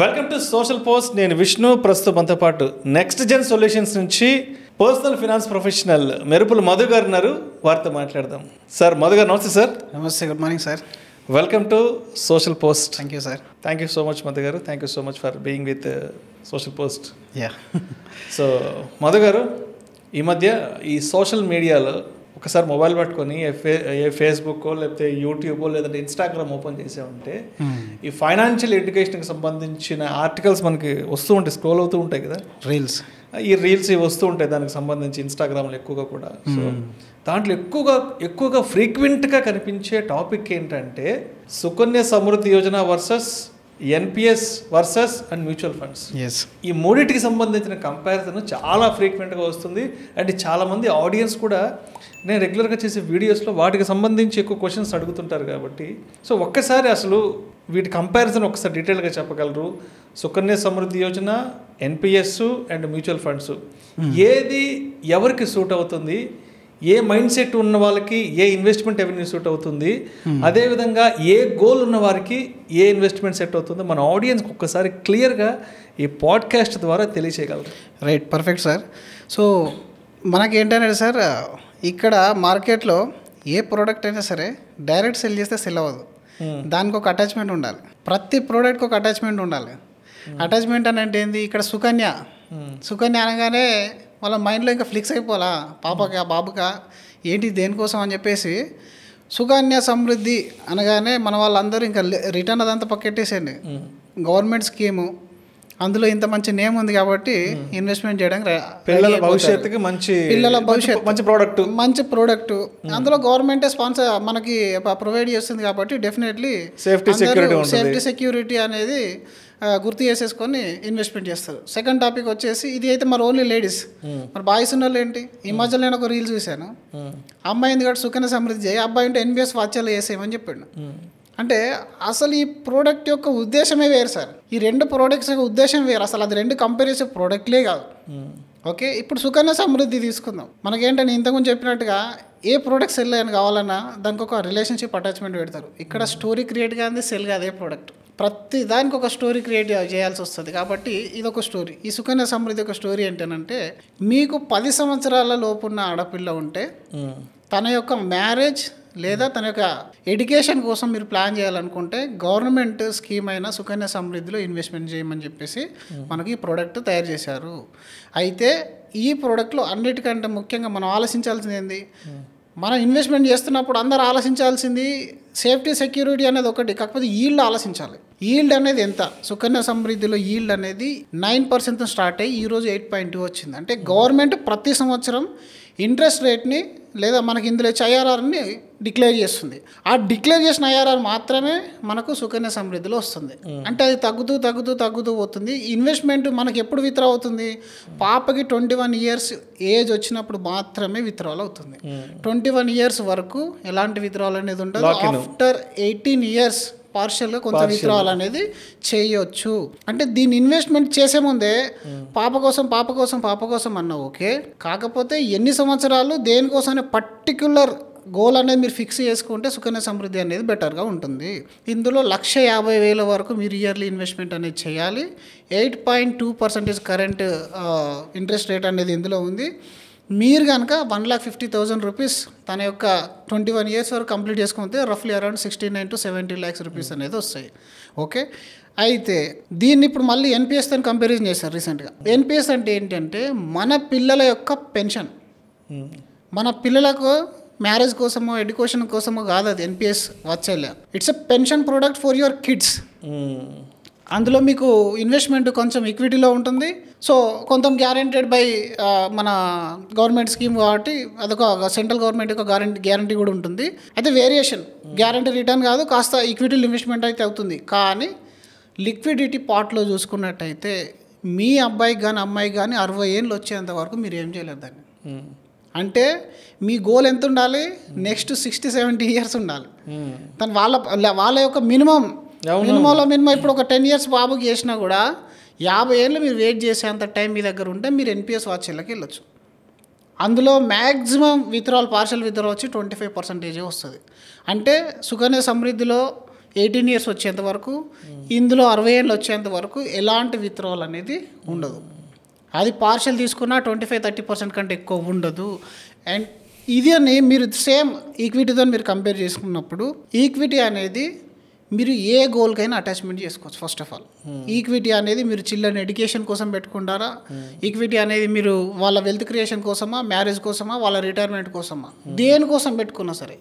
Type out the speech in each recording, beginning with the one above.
Welcome to Social post. నేను విష్ణు. ప్రస్తుతం మనతో పాటు నెక్స్ట్ జెన్ సొల్యూషన్స్ నుంచి పర్సనల్ ఫినాన్స్ ప్రొఫెషనల్ మెరుపుల మధు గారు ఉన్నారు. వారితో మాట్లాడదాం. సార్ మధు గారు నమస్తే. సార్ నమస్తే, good morning sir. Welcome to Social Post. Thank you sir. Thank you so much Madhu గారు. Thank you so much for being with Social Post. Yeah so Madhu గారు, ఈ మధ్య ఈ సోషల్ మీడియాలో ఒకసారి మొబైల్ పట్టుకొని ఏ ఫేస్బుక్ లేకపోతే యూట్యూబ్ లేదంటే ఇన్స్టాగ్రామ్ ఓపెన్ చేసామంటే ఈ ఫైనాన్షియల్ ఎడ్యుకేషన్కి సంబంధించిన ఆర్టికల్స్ మనకి వస్తూ ఉంటాయి, స్క్రోల్ అవుతూ ఉంటాయి కదా, ఈ రీల్స్ ఇవి వస్తూ ఉంటాయి దానికి సంబంధించి ఇన్స్టాగ్రామ్లో ఎక్కువగా కూడా. సో దాంట్లో ఎక్కువగా ఫ్రీక్వెంట్గా కనిపించే టాపిక్ ఏంటంటే Sukanya Samriddhi Yojana versus NPS versus and mutual funds. ఈ మూడింటికి సంబంధించిన కంపారిజన్ చాలా ఫ్రీక్వెంట్గా వస్తుంది. అండ్ చాలామంది ఆడియన్స్ కూడా నేను రెగ్యులర్గా చేసే వీడియోస్లో వాటికి సంబంధించి ఎక్కువ క్వశ్చన్స్ అడుగుతుంటారు కాబట్టి సో ఒక్కసారి అసలు వీటి కంపారిజన్ ఒకసారి డీటెయిల్గా చెప్పగలరు? Sukanya Samriddhi Yojana, NPS and mutual funds ఏది ఎవరికి సూట్ అవుతుంది? ఏ మైండ్ సెట్ ఉన్న వాళ్ళకి ఏ ఇన్వెస్ట్మెంట్ ఎవెన్యూ సూట్ అవుతుంది? అదేవిధంగా ఏ గోల్ ఉన్న వారికి ఏ ఇన్వెస్ట్మెంట్ సెట్ అవుతుందో మన ఆడియన్స్కి ఒక్కసారి క్లియర్గా ఈ పాడ్కాస్ట్ ద్వారా తెలియచేయగలరు. Right, perfect sir. సో మనకేంటంటే సార్, ఇక్కడ మార్కెట్లో ఏ ప్రోడక్ట్ అయినా సరే డైరెక్ట్ సెల్ చేస్తే సెల్ అవ్వదు. దానికి ఒక అటాచ్మెంట్ ఉండాలి. ప్రతి ప్రోడక్ట్కి ఒక అటాచ్మెంట్ ఉండాలి. అటాచ్మెంట్ అని అంటే ఏంది? ఇక్కడ సుకన్య అనగానే వాళ్ళ మైండ్లో ఇంకా ఫ్లిక్స్ అయిపోవాలా, పాపకా బాబుకా ఏంటి దేనికోసం అని చెప్పేసి. సుకన్య సమృద్ధి అనగానే మన వాళ్ళందరూ ఇంకా రిటర్న్ అదంతా పక్కెట్టేసేయండి. గవర్నమెంట్ స్కీము, అందులో ఇంత మంచి నేమ్ ఉంది కాబట్టి ఇన్వెస్ట్మెంట్ చేయడానికి పిల్లల భవిష్యత్తుకి మంచి ప్రోడక్ట్ అందులో గవర్నమెంటే స్పాన్సర్ మనకి ప్రొవైడ్ చేస్తుంది కాబట్టి డెఫినెట్లీ సేఫ్టీ సెక్యూరిటీ అనేది గుర్తు చేసేసుకొని ఇన్వెస్ట్మెంట్ చేస్తారు. సెకండ్ టాపిక్ వచ్చేసి ఇది అయితే మరి ఓన్లీ లేడీస్. మరి బాయ్స్ ఉన్న వాళ్ళు ఏంటి? ఈ మధ్యలో నేను ఒక రీల్ చూశాను. అమ్మాయి ఎందుకంటే సుకన్య సమృద్ధి చేయి, అబ్బాయి అంటే ఎన్పిఎస్ వాచ్యాలు వేసేయమని చెప్పాడు. అంటే అసలు ఈ ప్రోడక్ట్ యొక్క ఉద్దేశమే వేరు సార్. ఈ రెండు ప్రోడక్ట్స్ యొక్క ఉద్దేశం వేరు. అసలు అది రెండు కంపెనీస్ ప్రోడక్ట్లే కాదు. ఓకే, ఇప్పుడు సుకన్య సమృద్ధి తీసుకుందాం. మనకేంటని ఇంతకుముందు చెప్పినట్టుగా ఏ ప్రోడక్ట్ సెల్ అని కావాలన్నా దానికి ఒక రిలేషన్షిప్ అటాచ్మెంట్ పెడతారు. ఇక్కడ స్టోరీ క్రియేట్ కాదు, సెల్ కాదు ఏ ప్రోడక్ట్. ప్రతి దానికి ఒక స్టోరీ క్రియేట్ చేయాల్సి వస్తుంది కాబట్టి ఇది ఒక స్టోరీ. ఈ సుకన్య సమృద్ధి ఒక స్టోరీ ఏంటంటే, మీకు 10 సంవత్సరాల లోపున్న ఆడపిల్ల ఉంటే తన యొక్క మ్యారేజ్ లేదా తన యొక్క ఎడ్యుకేషన్ కోసం మీరు ప్లాన్ చేయాలనుకుంటే గవర్నమెంట్ స్కీమ్ అయిన సుకన్య సమృద్ధిలో ఇన్వెస్ట్మెంట్ చేయమని చెప్పేసి మనకి ఈ ప్రోడక్ట్ తయారు చేశారు. అయితే ఈ ప్రోడక్ట్లో అన్నిటికంటే ముఖ్యంగా మనం ఆలోచించాల్సింది ఏంది? మనం ఇన్వెస్ట్మెంట్ చేస్తున్నప్పుడు అందరూ ఆలోచించాల్సింది సేఫ్టీ సెక్యూరిటీ అనేది ఒకటి, కాకపోతే ఈల్డ్ ఆలోచించాలి. ఈల్డ్ అనేది ఎంత? సుకన్య సమృద్ధిలో ఈల్డ్ అనేది 9% స్టార్ట్ అయ్యి ఈరోజు 8.2 వచ్చింది. అంటే గవర్నమెంట్ ప్రతి సంవత్సరం ఇంట్రెస్ట్ రేట్ని లేదా మనకి ఇందులో ఐఆర్ఆర్ని డిక్లేర్ చేస్తుంది. ఆ డిక్లేర్ చేసిన ఐఆర్ఆర్ మాత్రమే మనకు సుకన్య సమృద్ధిలో వస్తుంది. అంటే అది తగ్గుతూ పోతుంది. ఇన్వెస్ట్మెంట్ మనకి ఎప్పుడు విత్డ్రా అవుతుంది? పాపకి 21 ఇయర్స్ ఏజ్ వచ్చినప్పుడు మాత్రమే విత్డ్రాల్ అవుతుంది. 21 ఇయర్స్ వరకు ఎలాంటి విత్డ్రాల్ అనేది ఉండదు. ఆఫ్టర్ 18 ఇయర్స్ పార్షియల్గా కొంత విత్డ్రాల్ అనేది చేయొచ్చు. అంటే దీన్ని ఇన్వెస్ట్మెంట్ చేసే ముందే పాప కోసం అన్న ఓకే, కాకపోతే ఎన్ని సంవత్సరాలు దేనికోసం పర్టిక్యులర్ గోల్ అనేది మీరు ఫిక్స్ చేసుకుంటే సుకన్య సమృద్ధి అనేది బెటర్గా ఉంటుంది. ఇందులో 1,50,000 వరకు మీరు ఇయర్లీ ఇన్వెస్ట్మెంట్ అనేది చేయాలి. 8.2% కరెంట్ ఇంట్రెస్ట్ రేట్ అనేది ఇందులో ఉంది. మీరు కనుక 1,50,000 రూపీస్ తన యొక్క 21 ఇయర్స్ వరకు కంప్లీట్ చేసుకుంటే రఫ్లీ అరౌండ్ 69 to 70 lakhs రూపీస్ అనేది వస్తాయి. ఓకే, అయితే దీన్ని ఇప్పుడు మళ్ళీ ఎన్పిఎస్తో కంపారిజన్ చేశారు రీసెంట్గా. ఎన్పిఎస్ అంటే ఏంటంటే మన పిల్లల యొక్క పెన్షన్. మన పిల్లలకు మ్యారేజ్ కోసమో ఎడ్యుకేషన్ కోసమో కాదు అది ఎన్పిఎస్ వచ్చేలా. It's a pension product for your kids. అందులో మీకు ఇన్వెస్ట్మెంట్ కొంచెం ఈక్విటీలో ఉంటుంది. సో కొంత గ్యారెంటెడ్ బై మన గవర్నమెంట్ స్కీమ్ కాబట్టి అదొక సెంట్రల్ గవర్నమెంట్ యొక్క గ్యారంటీ కూడా ఉంటుంది. అయితే వేరియేషన్ గ్యారంటీ రిటర్న్ కాదు, కాస్త ఈక్విటీలో ఇన్వెస్ట్మెంట్ అయితే అవుతుంది. కానీ లిక్విడిటీ పార్ట్లో చూసుకున్నట్టయితే మీ అబ్బాయికి కానీ అమ్మాయికి కానీ 60 ఏళ్ళు వచ్చేంత వరకు మీరు ఏం చేయలేరు దాన్ని. అంటే మీ గోల్ ఎంత ఉండాలి? నెక్స్ట్ 60-70 ఇయర్స్ ఉండాలి. దాని వాళ్ళ యొక్క మినిమం ఇప్పుడు ఒక 10 ఇయర్స్ బాబుకి చేసినా కూడా 50 ఏళ్ళు మీరు వెయిట్ చేసేంత టైం మీ దగ్గర ఉంటే మీరు ఎన్పిఎస్ వాచ్లకి వెళ్ళొచ్చు. అందులో మ్యాక్సిమం పార్షల్ విత్డ్రాల్ వచ్చి 25% వస్తుంది. అంటే సుకన్య సమృద్ధిలో 18 years వచ్చేంత వరకు, ఇందులో 60 ఏళ్ళు వచ్చేంత వరకు ఎలాంటి విత్డ్రావల్ అనేది ఉండదు. అది పార్షల్ తీసుకున్నా 25-30% కంటే ఎక్కువ ఉండదు. అండ్ ఇది అని మీరు సేమ్ ఈక్విటీతో మీరు కంపేర్ చేసుకున్నప్పుడు ఈక్విటీ అనేది మీరు ఏ గోల్కైనా అటాచ్మెంట్ చేసుకోవచ్చు. ఫస్ట్ ఆఫ్ ఆల్ ఈక్విటీ అనేది మీరు చిల్డ్రన్ ఎడ్యుకేషన్ కోసం పెట్టుకుంటారా, ఈక్విటీ అనేది మీరు వాళ్ళ వెల్త్ క్రియేషన్ కోసమా, మ్యారేజ్ కోసమా, వాళ్ళ రిటైర్మెంట్ కోసమా, దేనికోసం పెట్టుకున్నా సరే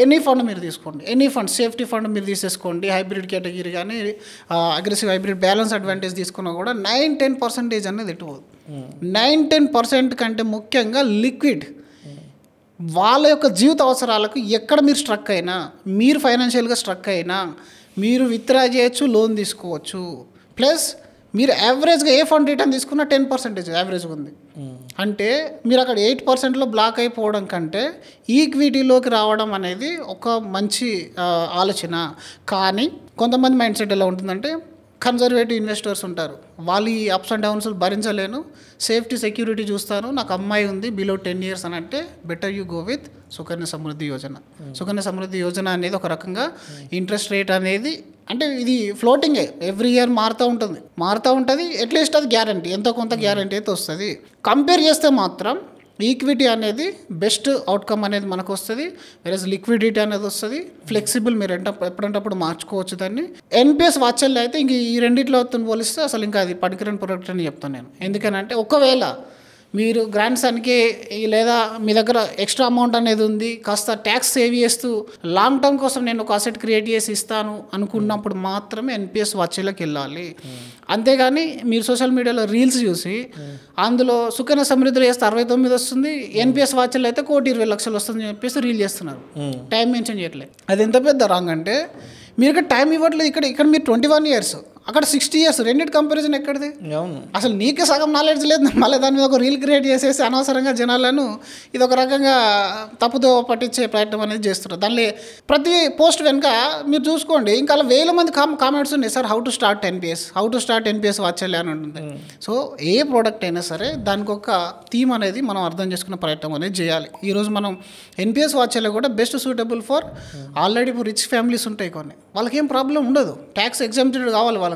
ఎనీ ఫండ్ మీరు తీసుకోండి, ఎనీ ఫండ్, సేఫ్టీ ఫండ్ మీరు తీసేసుకోండి, హైబ్రిడ్ కేటగిరీ కానీ అగ్రెసివ్ హైబ్రిడ్ బ్యాలెన్స్ అడ్వాంటేజ్ తీసుకున్నా కూడా 9-10% అనేది ఎట్టుకోదు. 9-10% కంటే ముఖ్యంగా లిక్విడ్ వాళ్ళ యొక్క జీవిత అవసరాలకు ఎక్కడ మీరు స్ట్రక్ అయినా, మీరు ఫైనాన్షియల్గా స్ట్రక్ అయినా మీరు విత్డ్రా చేయొచ్చు, లోన్ తీసుకోవచ్చు. ప్లస్ మీరు యావరేజ్గా ఏ ఫండ్ రిటర్న్ తీసుకున్నా 10% యావరేజ్గా ఉంది. అంటే మీరు అక్కడ 8%లో బ్లాక్ అయిపోవడం కంటే ఈక్విటీలోకి రావడం అనేది ఒక మంచి ఆలోచన. కానీ కొంతమంది మైండ్ సెట్ ఎలా ఉంటుందంటే, కన్జర్వేటివ్ ఇన్వెస్టర్స్ ఉంటారు, వాళ్ళు ఈ అప్స్ అండ్ డౌన్స్ భరించలేను, సేఫ్టీ సెక్యూరిటీ చూస్తాను, నాకు అమ్మాయి ఉంది బిలో 10 years అని అంటే better you go with Sukanya Samriddhi Yojana. Sukanya Samriddhi Yojana అనేది ఒక రకంగా ఇంట్రెస్ట్ రేట్ అనేది అంటే ఇది ఫ్లోటింగే, ఎవ్రీ ఇయర్ మారుతూ ఉంటుంది. అట్లీస్ట్ అది గ్యారంటీ, ఎంతో కొంత గ్యారంటీ అయితే వస్తుంది. కంపేర్ చేస్తే మాత్రం ఈక్విటీ అనేది బెస్ట్ అవుట్కమ్ అనేది మనకు వస్తుంది, వెరస్ లిక్విడిటీ అనేది వస్తుంది, ఫ్లెక్సిబుల్, మీరు ఎప్పుడంటప్పుడు మార్చుకోవచ్చు దాన్ని. ఎన్పిఎస్ వాచల్లో అయితే ఇంక ఈ రెండిట్లో పోలిస్తే అసలు ఇంకా అది పనికిరాని ప్రొడక్ట్ అని చెప్తాను నేను. ఎందుకనంటే ఒకవేళ మీరు గ్రాండ్ సన్కి లేదా మీ దగ్గర ఎక్స్ట్రా అమౌంట్ అనేది ఉంది, కాస్త ట్యాక్స్ సేవ్ చేస్తూ లాంగ్ టర్మ్ కోసం నేను ఒక అసెట్ క్రియేట్ చేసి ఇస్తాను అనుకున్నప్పుడు మాత్రమే ఎన్పిఎస్ వాచ్లోకి వెళ్ళాలి. అంతేగాని మీరు సోషల్ మీడియాలో రీల్స్ చూసి అందులో సుకన్య సమృద్ధిలో చేస్తే 69 వస్తుంది, ఎన్పిఎస్ వాచ్లో అయితే 1,20,00,000 వస్తుందని చెప్పేసి రీల్ చేస్తున్నారు, టైం మెన్షన్ చేయట్లేదు. అది ఎంత పెద్ద రాంగ్ అంటే మీరు ఇక్కడ టైం ఇవ్వట్లేదు. ఇక్కడ మీరు 21 years, అక్కడ 60 years, రెండింటి కంపారిజన్ ఎక్కడిది? అసలు నీకే సగం నాలెడ్జ్ లేదు, మళ్ళీ దాని మీద ఒక రీల్ క్రియేట్ చేసేసి అనవసరంగా జనాలను ఇది ఒక రకంగా తప్పుదో పట్టించే ప్రయత్నం అనేది చేస్తున్నారు. దానిలో ప్రతి పోస్ట్ వెనుక మీరు చూసుకోండి ఇంకా అలా 1000 మంది కామెంట్స్ ఉన్నాయి, sir how to start NPS వాచలే అని ఉంటుంది. సో ఏ ప్రోడక్ట్ అయినా సరే దానికి ఒక థీమ్ అనేది మనం అర్థం చేసుకునే ప్రయత్నం అనేది చేయాలి. ఈరోజు మనం ఎన్పిఎస్ వాచలే కూడా best suitable for already rich families ఉంటాయి కొన్ని, వాళ్ళకి ఏం ప్రాబ్లం ఉండదు, ట్యాక్స్ ఎగ్జామ్టెడ్ కావాలి వాళ్ళకు,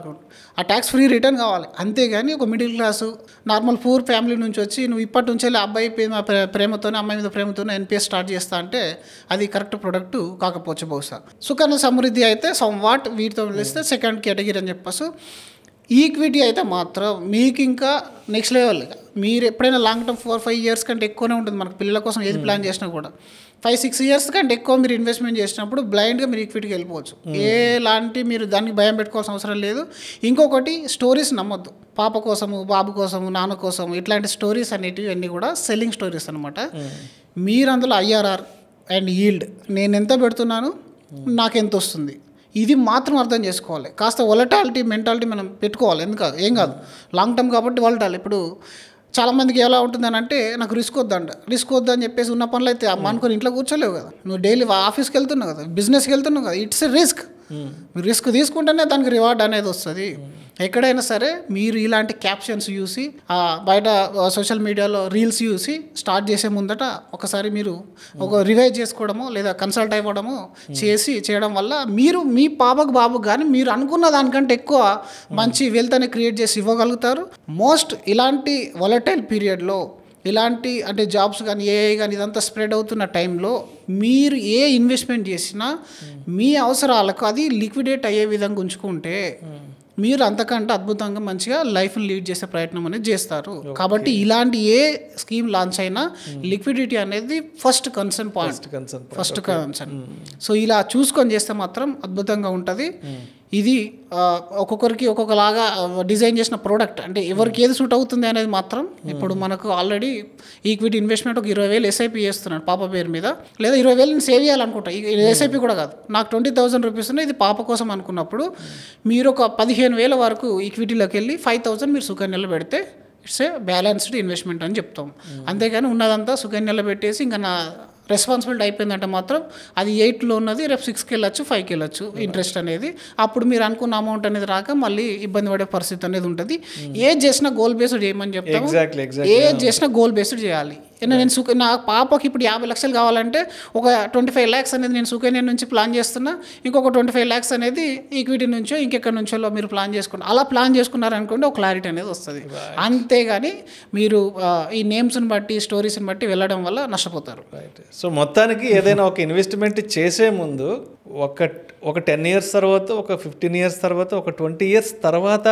ఆ ట్యాక్స్ ఫ్రీ రిటర్న్ కావాలి. అంతేగాని ఒక middle class normal poor family నుంచి వచ్చి నువ్వు ఇప్పటి నుంచే అబ్బాయి ప్రేమతోనే అమ్మాయి మీద ప్రేమతోనే ఎన్పిఎస్ స్టార్ట్ చేస్తా అంటే అది కరెక్ట్ ప్రొడక్ట్ కాకపోవచ్చు బహుశా. సుకన్య సమృద్ధి అయితే సమ్ వాట్ వీటితో వెళ్ళిస్తే సెకండ్ కేటగిరీ అని చెప్పచ్చు. ఈక్విటీ అయితే మాత్రం మీకు ఇంకా నెక్స్ట్ లెవెల్. మీరు ఎప్పుడైనా లాంగ్ టర్మ్ 4-5 years కంటే ఎక్కువనే ఉంటుంది మనకు పిల్లల కోసం ఏది ప్లాన్ చేసినా కూడా. 5-6 years కంటే ఎక్కువ మీరు ఇన్వెస్ట్మెంట్ చేసినప్పుడు బ్లైండ్గా మీరు ఈక్విటీకి వెళ్ళిపోవచ్చు. ఎలాంటి మీరు దానికి భయం పెట్టుకోవాల్సిన అవసరం లేదు. ఇంకొకటి, స్టోరీస్ నమ్మొద్దు. పాప కోసము, బాబు కోసము, నాన్న కోసము ఇట్లాంటి స్టోరీస్ అనేటివి అన్నీ కూడా సెల్లింగ్ స్టోరీస్ అనమాట. మీరు అందులో ఐఆర్ఆర్ అండ్ ఈల్డ్, నేను ఎంత పెడుతున్నాను, నాకెంత వస్తుంది, ఇది మాత్రం అర్థం చేసుకోవాలి. కాస్త వొలటాలిటీ మెంటాలిటీ మనం పెట్టుకోవాలి. ఏం కాదు లాంగ్ టర్మ్ కాబట్టి వొలటాలి. ఇప్పుడు చాలామందికి ఎలా ఉంటుందని అంటే నాకు రిస్క్ వద్దని చెప్పేసి ఉన్న పనులు అయితే అనుకొని ఇంట్లో కూర్చోలేవు కదా, నువ్వు డైలీ ఆఫీస్కి వెళ్తున్నావు కదా, బిజినెస్కి వెళ్తున్నావు కదా, ఇట్స్ ఎ రిస్క్. మీరు రిస్క్ తీసుకుంటేనే దానికి రివార్డ్ అనేది వస్తుంది. ఎక్కడైనా సరే మీరు ఇలాంటి క్యాప్షన్స్ చూసి బయట సోషల్ మీడియాలో రీల్స్ చూసి స్టార్ట్ చేసే ముందట ఒకసారి మీరు ఒక రివైజ్ చేసుకోవడమో లేదా కన్సల్ట్ అవ్వడమో చేయడం వల్ల మీరు మీ పాపకు బాబుకు కానీ మీరు అనుకున్న దానికంటే ఎక్కువ మంచి వెల్త్ అనేది క్రియేట్ చేసి ఇవ్వగలుగుతారు. మోస్ట్ ఇలాంటి వొలటైల్ పీరియడ్లో ఇలాంటి అంటే జాబ్స్ కానీ ఏఐ కానీ ఇదంతా స్ప్రెడ్ అవుతున్న టైంలో మీరు ఏ ఇన్వెస్ట్మెంట్ చేసినా మీ అవసరాలకు అది లిక్విడేట్ అయ్యే విధంగా ఉంచుకుంటే మీరు అంతకంటే అద్భుతంగా మంచిగా లైఫ్ని లీడ్ చేసే ప్రయత్నం అనేది చేస్తారు. కాబట్టి ఇలాంటి ఏ స్కీమ్ లాంచ్ అయినా లిక్విడిటీ అనేది ఫస్ట్ కన్సర్న్ పాయింట్. సో ఇలా చూసుకొని చేస్తే మాత్రం అద్భుతంగా ఉంటుంది. ఇది ఒక్కొక్కరికి ఒక్కొక్కలాగా డిజైన్ చేసిన ప్రోడక్ట్, అంటే ఎవరికి ఏది సూట్ అవుతుంది అనేది మాత్రం ఇప్పుడు మనకు ఆల్రెడీ ఈక్విటీ ఇన్వెస్ట్మెంట్ ఒక 20,000 ఎస్ఐపి చేస్తున్నాడు పాప పేరు మీద, లేదా 20,000 నేను సేవ్ చేయాలనుకుంటా, ఎస్ఐపి కూడా కాదు, నాకు 20,000 రూపీస్ ఇది పాప కోసం అనుకున్నప్పుడు మీరు ఒక 15,000 వరకు ఈక్విటీలోకి వెళ్ళి 5,000 మీరు సుకన్యలో పెడితే ఇట్స్ ఏ బ్యాలెన్స్డ్ ఇన్వెస్ట్మెంట్ అని చెప్తాం. అంతేగాని ఉన్నదంతా సుకన్యలో పెట్టేసి ఇంకా నా రెస్పాన్సిబిలిటీ అయిపోయిందంటే మాత్రం అది 8లో ఉన్నది రేపు 6కి వెళ్ళచ్చు, 5కి వెళ్ళచ్చు ఇంట్రెస్ట్ అనేది. అప్పుడు మీరు అనుకున్న అమౌంట్ అనేది రాక మళ్ళీ ఇబ్బంది పడే పరిస్థితి అనేది ఉంటుంది. ఏది చేసినా గోల్ బేస్డ్ చేయమని చెప్తాము, ఏది చేసినా గోల్ బేస్డ్ చేయాలి. నేను నా పాపకి ఇప్పుడు 50 లక్షలు కావాలంటే ఒక 25 lakhs అనేది నేను సుకన్య నుంచి ప్లాన్ చేస్తున్నా, ఇంకొక 25 lakhs అనేది ఈక్విటీ నుంచో ఇంకెక్కడి నుంచో మీరు ప్లాన్ చేసుకోండి. అలా ప్లాన్ చేసుకున్నారనుకోండి ఒక క్లారిటీ అనేది వస్తుంది. అంతేగాని మీరు ఈ నేమ్స్ని బట్టి స్టోరీస్ని బట్టి వెళ్ళడం వల్ల నష్టపోతారు. సో మొత్తానికి ఏదైనా ఒక ఇన్వెస్ట్మెంట్ చేసే ముందు ఒక 10 years తర్వాత, ఒక 15 years తర్వాత, ఒక 20 years తర్వాత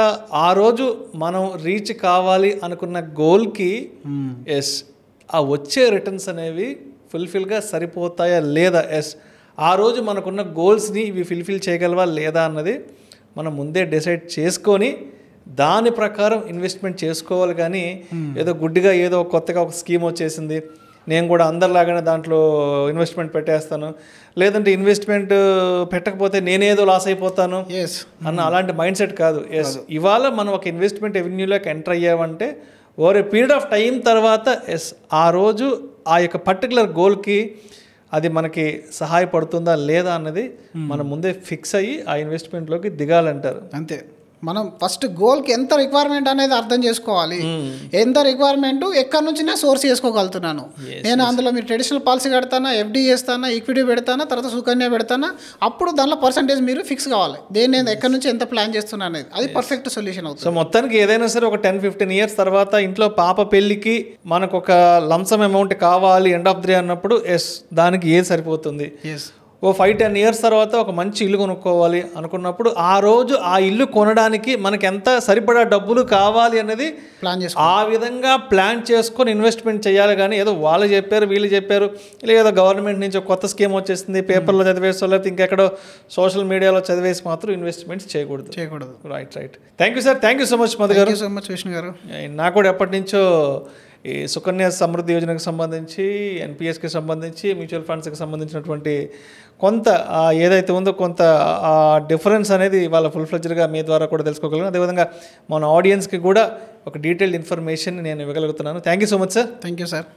ఆ రోజు మనం రీచ్ కావాలి అనుకున్న గోల్కి ఆ వచ్చే రిటర్న్స్ అనేవి ఫుల్ఫిల్గా సరిపోతాయా లేదా, ఆ రోజు మనకున్న గోల్స్ని ఇవి ఫుల్ఫిల్ చేయగలవా లేదా అన్నది మనం ముందే డిసైడ్ చేసుకొని దాని ప్రకారం ఇన్వెస్ట్మెంట్ చేసుకోవాలి. కానీ ఏదో గుడ్డిగా ఏదో కొత్తగా ఒక స్కీమ్ వచ్చేసింది, నేను కూడా అందరిలాగానే దాంట్లో ఇన్వెస్ట్మెంట్ పెట్టేస్తాను, లేదంటే ఇన్వెస్ట్మెంట్ పెట్టకపోతే నేనేదో లాస్ అయిపోతాను అన్న అలాంటి మైండ్ సెట్ కాదు. ఇవాళ మనం ఒక ఇన్వెస్ట్మెంట్ రెవెన్యూలోకి ఎంటర్ అయ్యామంటే over a period of time తర్వాత ఆ రోజు ఆ యొక్క పర్టికులర్ గోల్కి అది మనకి సహాయపడుతుందా లేదా అన్నది మనం ముందే ఫిక్స్ అయ్యి ఆ ఇన్వెస్ట్మెంట్లోకి దిగాలంటారు. అంతే. మనం ఫస్ట్ గోల్కి ఎంత రిక్వైర్మెంట్ అనేది అర్థం చేసుకోవాలి. ఎంత రిక్వైర్మెంట్ ఎక్కడి నుంచి నేను సోర్స్ చేసుకోగలుగుతున్నాను. నేను అందులో మీరు ట్రెడిషనల్ పాలసీ కడతానా, ఎఫ్డీ చేస్తానా, ఈక్విటీ పెడతానా, తర్వాత సుకన్య పెడతానా, అప్పుడు దానిలో పర్సంటేజ్ మీరు ఫిక్స్ కావాలి. నేను ఎక్కడి నుంచి ఎంత ప్లాన్ చేస్తున్నా అనేది, అది పర్ఫెక్ట్ సొల్యూషన్ అవుతుంది. సో మొత్తానికి ఏదైనా సరే ఒక 10-15 years తర్వాత ఇంట్లో పాప పెళ్ళికి మనకు ఒక లంసమ్ అమౌంట్ కావాలి ఎండ్ ఆఫ్ ది డే అన్నప్పుడు దానికి ఏది సరిపోతుంది. ఓ 5-10 years తర్వాత ఒక మంచి ఇల్లు కొనుక్కోవాలి అనుకున్నప్పుడు ఆ రోజు ఆ ఇల్లు కొనడానికి మనకి ఎంత సరిపడా డబ్బులు కావాలి అనేది ప్లాన్ ఆ విధంగా ప్లాన్ చేసుకొని ఇన్వెస్ట్మెంట్ చేయాలి. కానీ ఏదో వాళ్ళు చెప్పారు వీళ్ళు చెప్పారు, లేదా గవర్నమెంట్ నుంచి ఒక కొత్త స్కీమ్ వచ్చేస్తుంది పేపర్లో చదివేసో లేకపోతే ఇంకెక్కడో సోషల్ మీడియాలో చదివేసి మాత్రం ఇన్వెస్ట్మెంట్స్ చేయకూడదు. Right. Thank you sir. Thank you so much Madhu garu. So much Vishnu గారు. నాకు కూడా ఎప్పటి నుంచో ఈ సుకన్య సమృద్ధి యోజనకు సంబంధించి, ఎన్పిఎస్కి సంబంధించి, మ్యూచువల్ ఫండ్స్కి సంబంధించినటువంటి కొంత ఏదైతే ఉందో కొంత డిఫరెన్స్ అనేది వాళ్ళ ఫుల్ ఫ్లెడ్జ్డ్గా మీ ద్వారా కూడా తెలుసుకోగలను. అదేవిధంగా మన ఆడియన్స్కి కూడా ఒక డీటెయిల్డ్ ఇన్ఫర్మేషన్ నేను ఇవ్వగలుగుతున్నాను. Thank you so much sir. Thank you sir.